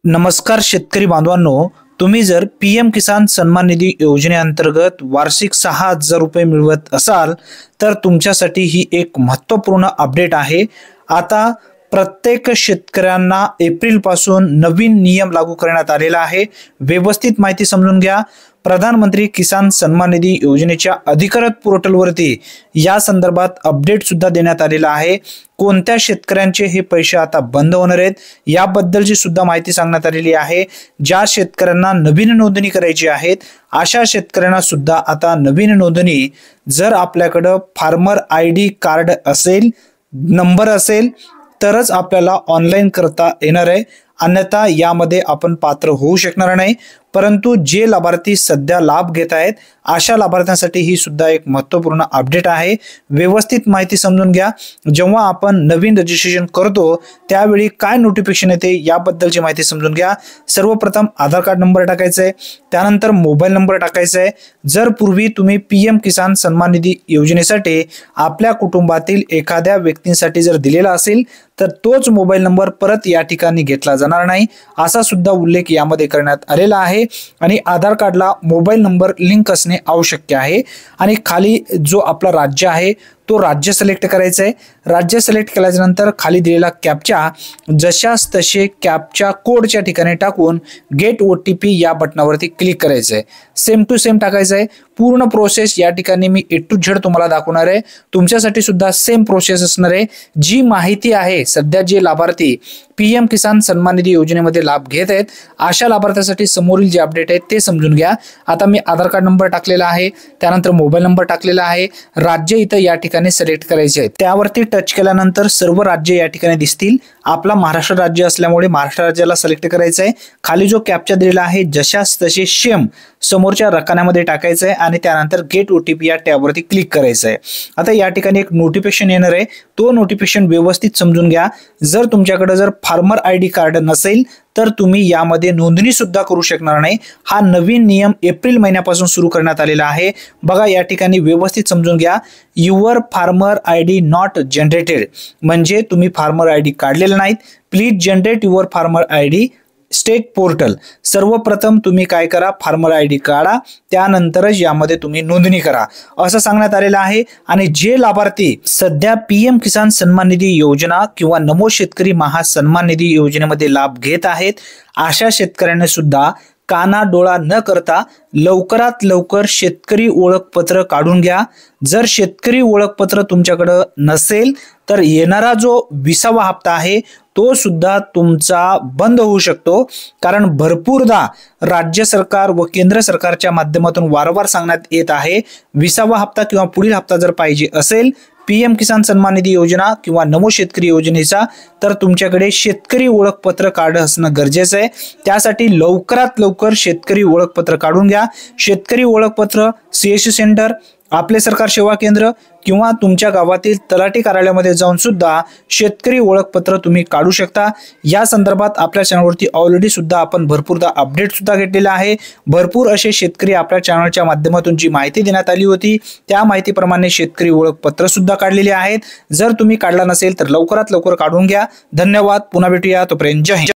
नमस्कार शेतकरी बांधवांनो, तुम्ही जर पीएम किसान सन्मान निधी योजनेअंतर्गत वार्षिक 6,000 रुपये मिळवत असाल तर तुमच्यासाठी ही एक महत्त्वपूर्ण अपडेट आहे। आता प्रत्येक शेतकऱ्यांना एप्रिल पासून नवीन नियम लागू करण्यात आलेला आहे। व्यवस्थित माहिती समजून घ्या। प्रधानमंत्री किसान सन्मान निधी योजनेच्या अधिकृत पोर्टलवरती या संदर्भात अपडेट सुद्धा देण्यात आलेला आहे। कोणत्या शेतकऱ्यांचे हे पैसे आता बंद होणार आहेत याबद्दलची सुद्धा माहिती सांगण्यात आलेली आहे। ज्या शेतकऱ्यांना नवीन नोंदणी करायची आहे अशा शेतकऱ्यांना सुद्धा आता नवीन नोंदणी जर आपल्याकडे फार्मर आयडी कार्ड असेल, नंबर असेल तरच आपल्याला ऑनलाइन करता येणार आहे, अन्यथा यामध्ये आपण पात्र होऊ शकणार नाही। परंतु जे लाभार्थी सध्या लाभ घेत आहेत अशा लाभार्थ्यांसाठी ही सुद्धा एक महत्त्वपूर्ण अपडेट आहे। व्यवस्थित माहिती समजून घ्या। जेव्हा आपण नवीन रजिस्ट्रेशन करतो त्यावेळी काय नोटिफिकेशन येते याबद्दलची माहिती समजून घ्या। सर्वप्रथम आधार कार्ड नंबर टाकायचा आहे, त्यानंतर मोबाईल नंबर टाकायचा आहे। जर पूर्वी तुम्ही पीएम किसान सन्मान निधी योजनेसाठी आपल्या कुटुंबातील एखाद्या व्यक्तींसाठी जर दिलेला असेल तर तोच मोबाईल नंबर परत या ठिकाणी घेतला जाणार नाही असा सुद्धा उल्लेख यामध्ये करण्यात आलेला आहे। आणि आधार कार्डला मोबाईल नंबर लिंक असणे आवश्यक आहे। आणि खाली जो आपला राज्य आहे तो राज्य सिलेक्ट करायचा आहे। राज्य सिलेक्ट केल्यानंतर खाली दिलेला कॅप्चा जशास तसे कॅप्चा कोडच्या ठिकाणी टाकून गेट ओटीपी या बटनावरती क्लिक करायचं आहे। सेम टू सेम टाकायचं आहे। पूर्ण प्रोसेस या ठिकाणी मी ए टू झेड तुम्हाला दाखवणार आहे। तुमच्यासाठी सुद्धा सेम प्रोसेस असणार आहे। जी माहिती आहे सध्या जे लाभार्थी पीएम किसान सन्मान निधी योजनेमध्ये लाभ घेत आहेत अशा लाभार्थ्यांसाठी समोरील जे अपडेट आहे ते समजून घ्या। आता मी आधार कार्ड नंबर टाकलेला आहे, त्यानंतर मोबाईल नंबर टाकलेला आहे, राज्य इथं या ठिकाणी सिलेक्ट करायचे आहे। त्यावरती टच केल्यानंतर सर्व राज्य या ठिकाणी दिसतील। आपला महाराष्ट्र राज्य असल्यामुळे महाराष्ट्र राज्याला सिलेक्ट करायचं आहे। खाली जो कॅप्चा दिलेला आहे जशास तसे सेम समोरच्या रकान्यामध्ये टाकायचं आहे आणि त्यानंतर गेट ओटीपी या टॅबवरती क्लिक करायचं आहे। आता या ठिकाणी एक नोटिफिकेशन येणार आहे, तो नोटिफिकेशन व्यवस्थित समजून घ्या। जर तुमच्याकडे जर फार्मर आयडी कार्ड नसेल तर तुम्ही यामध्ये नोंदणी सुद्धा करू शकणार नाही। हा नवीन नियम एप्रिल महिन्यापासून सुरू करण्यात आलेला आहे। बघा या ठिकाणी व्यवस्थित समजून घ्या। Your farmer ID not generated म्हणजे तुम्ही फार्मर आयडी काढलेला नाहीत। Please generate your farmer ID state portal. सर्वप्रथम तुम्ही काय करा, फार्मर आयडी काढा, त्यानंतरच यामध्ये तुम्ही नोंदणी करा असं सांगण्यात आलेलं आहे। आणि जे लाभार्थी सध्या पीएम किसान सन्मान निधी योजना किंवा नमो शेतकरी महासन्मान निधी योजनेमध्ये लाभ घेत आहेत अशा शेतकऱ्यांनी सुद्धा काना डोळा न करता लवकरात लवकर शेतकरी ओळखपत्र काढून घ्या। जर शेतकरी ओळखपत्र तुमच्याकडे नसेल तर येणारा जो 20वा हप्ता आहे तो सुद्धा तुमचा बंद होऊ शकतो। कारण भरपूरदा राज्य सरकार व केंद्र सरकारच्या माध्यमातून वारंवार सांगण्यात येत आहे 20वा हप्ता किंवा पुढील हप्ता जर पाहिजे असेल पीएम किसान सन्मान निधी योजना किंवा नमो शेतकरी योजनेचा तर तुमच्याकडे शेतकरी ओळखपत्र कार्ड असणं गरजेचं आहे। त्यासाठी लवकरात लवकर शेतकरी ओळखपत्र काढून घ्या। शेतकरी ओळखपत्र सीएससी सेंटर, आपले सरकार सेवा केंद्र किंवा तुमच्या गावातील तलाठी कार्यालयामध्ये जाऊन सुद्धा शेतकरी ओळखपत्र तुम्ही काढू शकता। या संदर्भात आपल्या चॅनलवरती ऑलरेडी सुद्धा आपण भरपूरदा अपडेट सुद्धा घेतलेला आहे। भरपूर असे शेतकरी आपल्या चॅनलच्या माध्यमातून जी माहिती देण्यात आली होती त्या माहितीप्रमाणे शेतकरी ओळखपत्र सुद्धा काढलेले आहेत। जर तुम्ही काढला नसेल तर लवकरात लवकर काढून घ्या। धन्यवाद, पुन्हा भेटूया, तोपर्यंत जय हिंद।